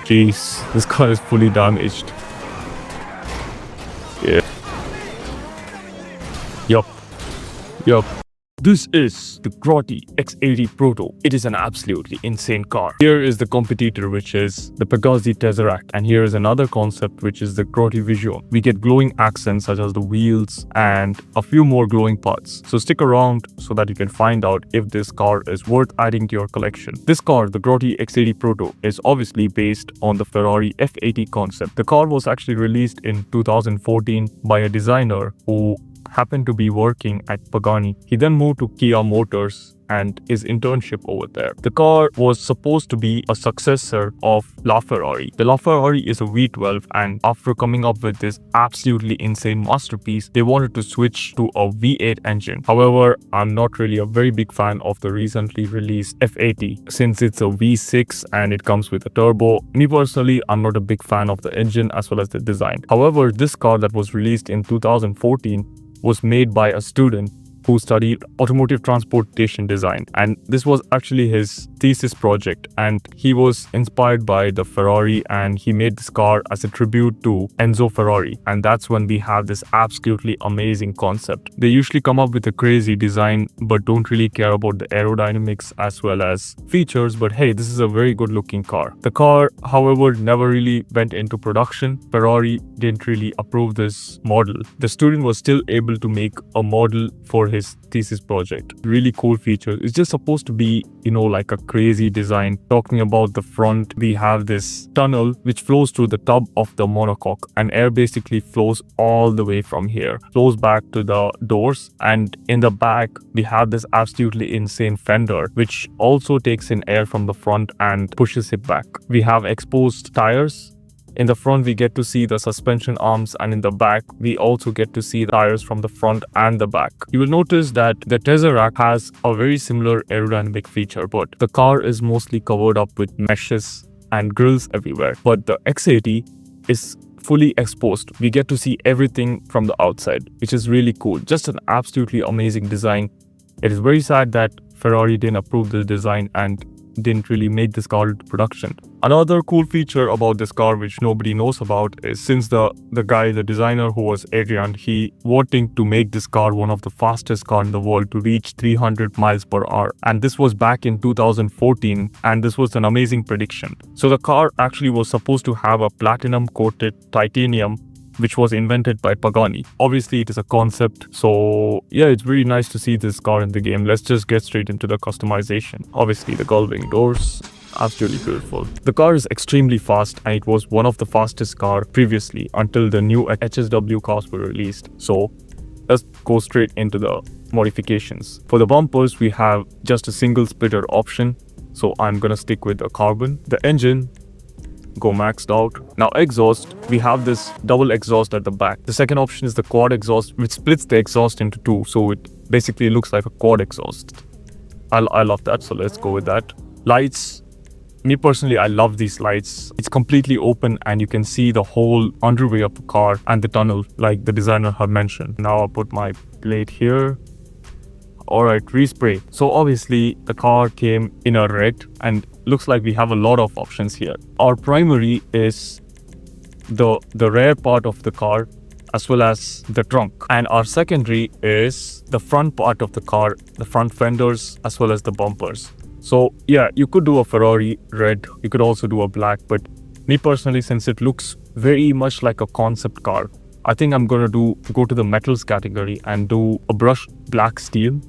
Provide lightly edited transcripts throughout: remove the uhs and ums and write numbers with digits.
Jeez, this car is fully damaged. Yeah. Yup. This is the GROTTI X80 Proto. It is an absolutely insane car. Here is the competitor, which is the Pegassi Tesseract, and here is another concept, which is the GROTTI Vision. We get glowing accents such as the wheels and a few more glowing parts. So stick around so that you can find out if this car is worth adding to your collection. This car, the GROTTI X80 Proto, is obviously based on the Ferrari F80 concept. The car was actually released in 2014 by a designer who happened to be working at Pagani. He then moved to Kia Motors and his internship over there. The car was supposed to be a successor of LaFerrari. The LaFerrari is a V12, and after coming up with this absolutely insane masterpiece, they wanted to switch to a V8 engine. However, I'm not really a very big fan of the recently released F80 since it's a V6 and it comes with a turbo. Me personally, I'm not a big fan of the engine as well as the design. However, this car that was released in 2014 was made by a student who studied automotive transportation design, and this was actually his thesis project, and he was inspired by the Ferrari and he made this car as a tribute to Enzo Ferrari, and that's when we have this absolutely amazing concept. They usually come up with a crazy design but don't really care about the aerodynamics as well as features, but hey, this is a very good looking car. The car, however, never really went into production. Ferrari didn't really approve this model. The student was still able to make a model for his thesis project. Really cool features. It's just supposed to be, like a crazy design. Talking about the front, we have this tunnel which flows through the tub of the monocoque, and air basically flows all the way from here, flows back to the doors, and in the back we have this absolutely insane fender which also takes in air from the front and pushes it back. We have exposed tires. In the front, we get to see the suspension arms, and in the back, we also get to see the tires from the front and the back. You will notice that the Tesseract has a very similar aerodynamic feature, but the car is mostly covered up with meshes and grills everywhere. But the X80 is fully exposed. We get to see everything from the outside, which is really cool. Just an absolutely amazing design. It is very sad that Ferrari didn't approve the design and didn't really make this car into production. Another cool feature about this car which nobody knows about is since the designer who was Adrian, he wanting to make this car one of the fastest car in the world to reach 300 miles per hour. And this was back in 2014, and this was an amazing prediction. So the car actually was supposed to have a platinum coated titanium which was invented by Pagani. Obviously, it is a concept, so yeah, it's really nice to see this car in the game. Let's just get straight into the customization. Obviously, the gull-wing doors, absolutely beautiful. The car is extremely fast, and it was one of the fastest car previously until the new HSW cars were released. So let's go straight into the modifications. For the bumpers, we have just a single splitter option, so I'm gonna stick with the carbon. The engine, go maxed out. Now exhaust, we have this double exhaust at the back. The second option is the quad exhaust, which splits the exhaust into two, so it basically looks like a quad exhaust. I love that, so let's go with that. Lights, me personally, I love these lights. It's completely open and you can see the whole underway of the car and the tunnel like the designer had mentioned. Now I'll put my plate here. Alright, respray. So obviously the car came in a red and looks like we have a lot of options here. Our primary is the rear part of the car as well as the trunk. And our secondary is the front part of the car, the front fenders as well as the bumpers. So yeah, you could do a Ferrari red, you could also do a black, but me personally, since it looks very much like a concept car, I think I'm gonna go to the metals category and do a brushed black steel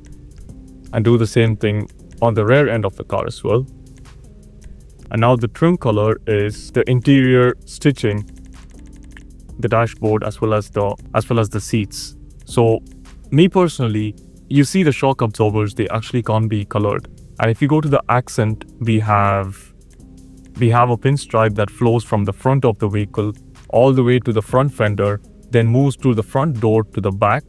and do the same thing on the rear end of the car as well. And now the trim color is the interior stitching, the dashboard as well as the seats. So me personally, you see the shock absorbers, they actually can't be colored. And if you go to the accent, we have a pinstripe that flows from the front of the vehicle all the way to the front fender, then moves through the front door to the back,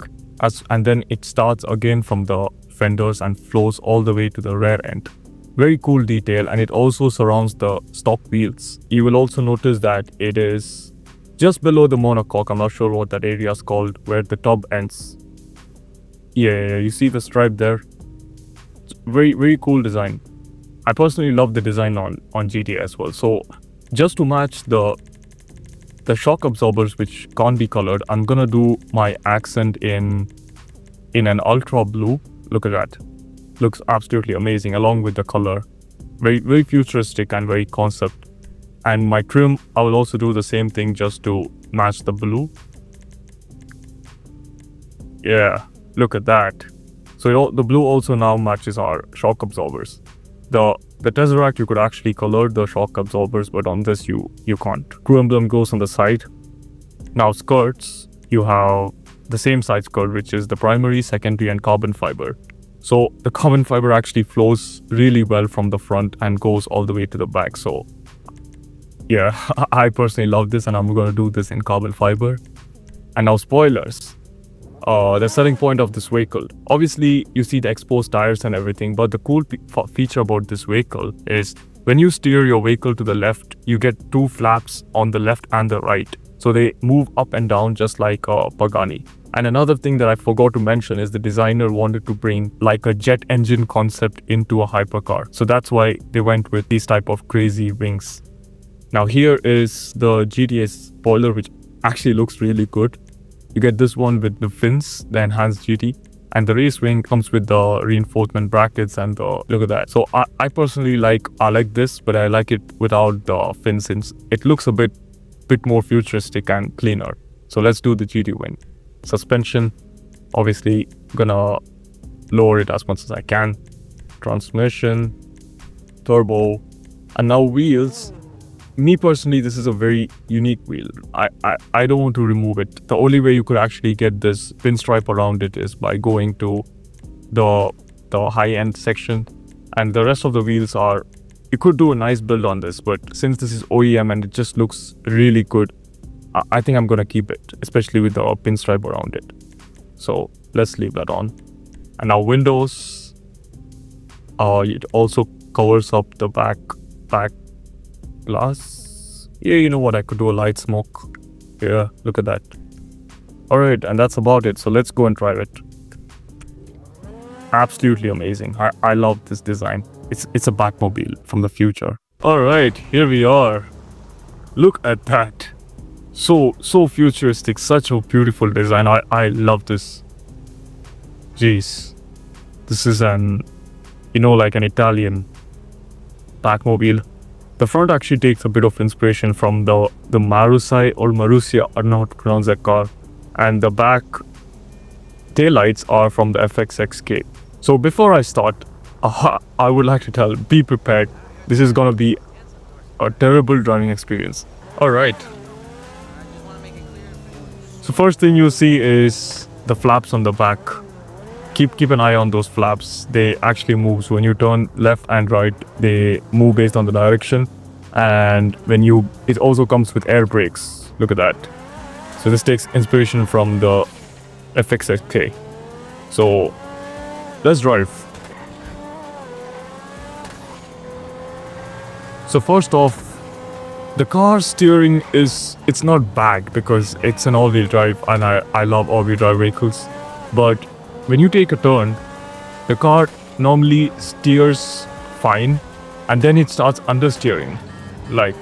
and then it starts again from the fenders and flows all the way to the rear end. Very cool detail, and it also surrounds the stock wheels. You will also notice that it is just below the monocoque. I'm not sure what that area is called, where the tub ends. Yeah, you see the stripe there. It's very, very cool design. I personally love the design on GTA as well. So just to match the shock absorbers, which can't be colored, I'm gonna do my accent in an ultra blue. Look at that. Looks absolutely amazing along with the color. Very futuristic and very concept. And my trim, I will also do the same thing just to match the blue. Yeah, look at that. So the blue also now matches our shock absorbers. The Tesseract, you could actually color the shock absorbers, but on this you can't. Crew emblem goes on the side. Now skirts, you have the same side skirt, which is the primary, secondary and carbon fiber. So the carbon fiber actually flows really well from the front and goes all the way to the back. So yeah, I personally love this, and I'm gonna do this in carbon fiber. And now spoilers. The selling point of this vehicle. Obviously, you see the exposed tires and everything, but the cool feature about this vehicle is when you steer your vehicle to the left, you get two flaps on the left and the right. So they move up and down just like a Pagani. And another thing that I forgot to mention is the designer wanted to bring like a jet engine concept into a hypercar. So that's why they went with these type of crazy wings. Now here is the GTA spoiler, which actually looks really good. You get this one with the fins, the enhanced GT, and the race wing comes with the reinforcement brackets and the, look at that. So I personally like this, but I like it without the fins since it looks a bit more futuristic and cleaner. So let's do the GT wing. Suspension, obviously gonna lower it as much as I can. Transmission, turbo, and now wheels. Me personally, this is a very unique wheel. I don't want to remove it. The only way you could actually get this pinstripe around it is by going to the high-end section, and the rest of the wheels are, you could do a nice build on this, but since this is OEM and it just looks really good, I think I'm gonna keep it, especially with the pinstripe around it. So let's leave that on. And now windows, it also covers up the back glass. Yeah, you know what, I could do a light smoke. Yeah, look at that. Alright, and that's about it. So let's go and drive it. Absolutely amazing. I love this design. It's a Batmobile from the future. Alright, here we are. Look at that. So futuristic, such a beautiful design. I love this. Jeez. This is like an Italian Batmobile. The front actually takes a bit of inspiration from the Marussia, I don't know how to pronounce that car. And the back taillights are from the FXXK. So before I start, I would like to tell, be prepared. This is gonna be a terrible driving experience. Alright. So first thing you see is the flaps on the back. Keep an eye on those flaps. They actually move. So when you turn left and right, they move based on the direction. And it also comes with air brakes. Look at that. So this takes inspiration from the FXXK. So let's drive. So first off, the car steering it's not bad because it's an all-wheel drive, and I love all-wheel drive vehicles. But when you take a turn, the car normally steers fine, and then it starts understeering. Like,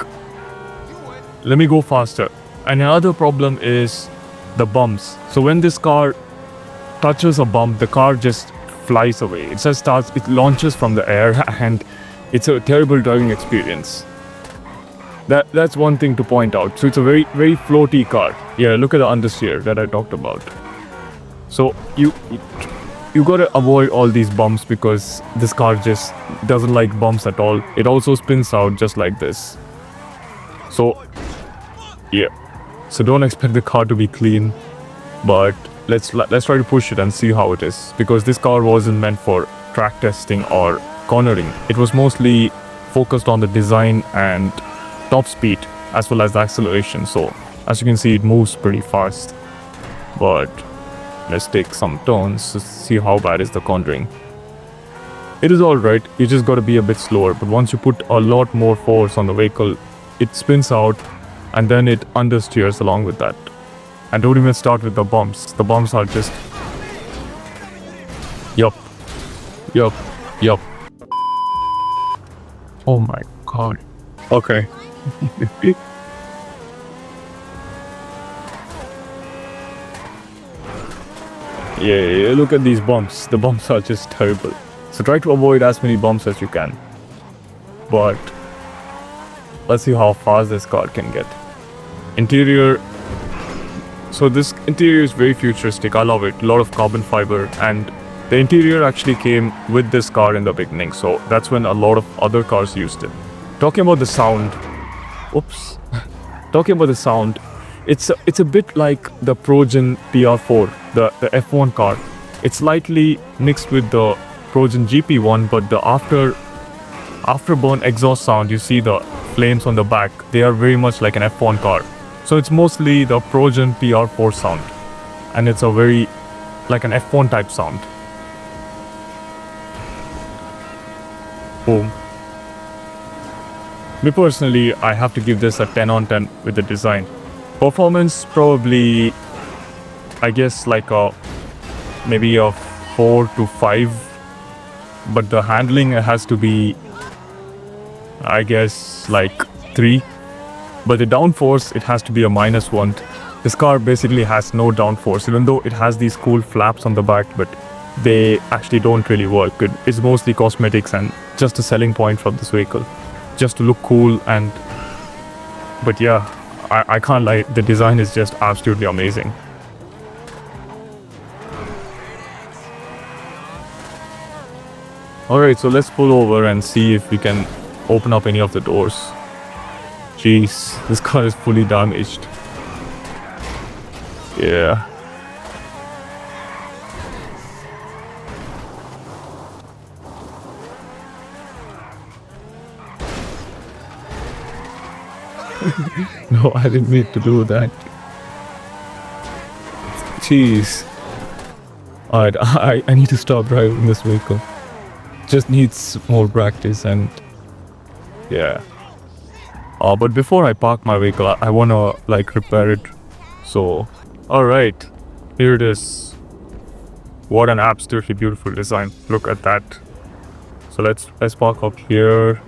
let me go faster. And another problem is the bumps. So when this car touches a bump, the car just flies away. It launches from the air, and it's a terrible driving experience. That's one thing to point out. So it's a very floaty car. Yeah, look at the understeer that I talked about. So you gotta avoid all these bumps because this car just doesn't like bumps at all. It also spins out just like this. So yeah. So don't expect the car to be clean, but let's try to push it and see how it is, because this car wasn't meant for track testing or cornering. It was mostly focused on the design and top speed as well as the acceleration. So as you can see, it moves pretty fast, but let's take some turns to see how bad is the cornering. It is alright, you just gotta be a bit slower, but once you put a lot more force on the vehicle, it spins out and then it understeers along with that. And don't even start with the bumps. The bumps are just yup. Oh my god. Okay, Yeah, look at these bumps. The bumps are just terrible. So try to avoid as many bumps as you can. But let's see how fast this car can get. Interior. So this interior is very futuristic. I love it. A lot of carbon fiber, and the interior actually came with this car in the beginning. So that's when a lot of other cars used it. Talking about the sound. Oops. Talking about the sound. It's a bit like the Progen PR4, the F1 car. It's slightly mixed with the Progen GP1, but the afterburn exhaust sound, you see the flames on the back, they are very much like an F1 car. So it's mostly the Progen PR4 sound, and it's a very like an F1 type sound. Boom. Me personally, I have to give this a 10 on 10 with the design. Performance, probably, I guess like maybe a 4 to 5, but the handling has to be, I guess, like 3. But the downforce, it has to be a -1. This car basically has no downforce, even though it has these cool flaps on the back, but they actually don't really work. It's mostly cosmetics and just a selling point from this vehicle, just to look cool. But yeah, I can't lie, the design is just absolutely amazing. Alright, so let's pull over and see if we can open up any of the doors. Jeez, this car is fully damaged. Yeah. No, I didn't mean to do that. Jeez. Alright, I need to stop driving this vehicle. Just needs more practice, and yeah. But before I park my vehicle, I wanna like repair it. So, alright, here it is. What an absolutely beautiful design. Look at that. So let's park up here.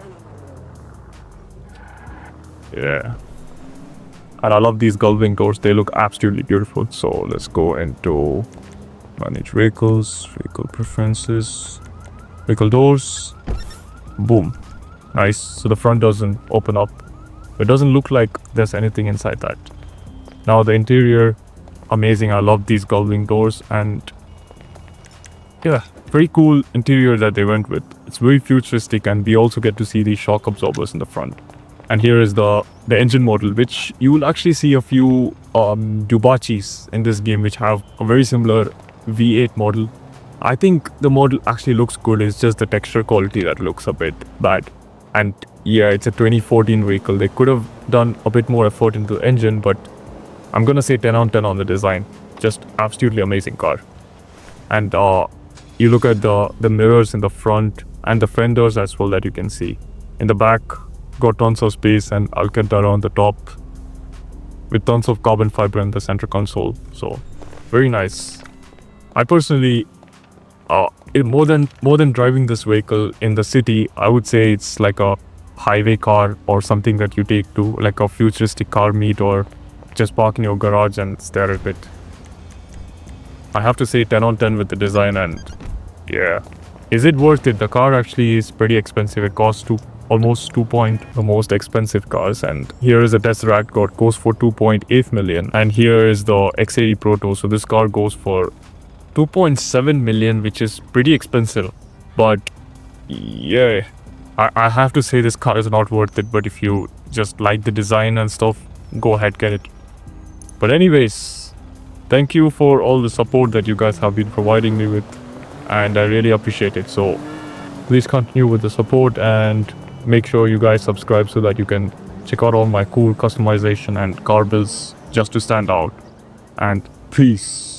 Yeah. And I love these gull-wing doors. They look absolutely beautiful. So let's go into manage vehicles, vehicle preferences, vehicle doors. Boom. Nice. So the front doesn't open up. It doesn't look like there's anything inside that. Now the interior, amazing. I love these gull-wing doors, and yeah, very cool interior that they went with. It's very futuristic, and we also get to see these shock absorbers in the front. And here is the engine model, which you will actually see a few Dubachis in this game which have a very similar V8 model. I think the model actually looks good. It's just the texture quality that looks a bit bad. And yeah, it's a 2014 vehicle. They could have done a bit more effort into the engine, but I'm gonna say 10 on 10 on the design. Just absolutely amazing car. And you look at the mirrors in the front and the fenders as well that you can see. In the back, got tons of space and Alcantara on the top with tons of carbon fiber in the center console. So very nice. I personally, more than driving this vehicle in the city, I would say it's like a highway car or something that you take to like a futuristic car meet, or just park in your garage and stare at it. I have to say 10 on 10 with the design, and yeah. Is it worth it? The car actually is pretty expensive. It costs almost 2 point, the most expensive cars. And here is a Tesseract goes for 2.8 million. And here is the X80 Proto. So this car goes for 2.7 million, which is pretty expensive. But yeah, I have to say this car is not worth it. But if you just like the design and stuff, go ahead, get it. But anyways, thank you for all the support that you guys have been providing me with, and I really appreciate it. So please continue with the support, and make sure you guys subscribe so that you can check out all my cool customization and car builds just to stand out. And peace.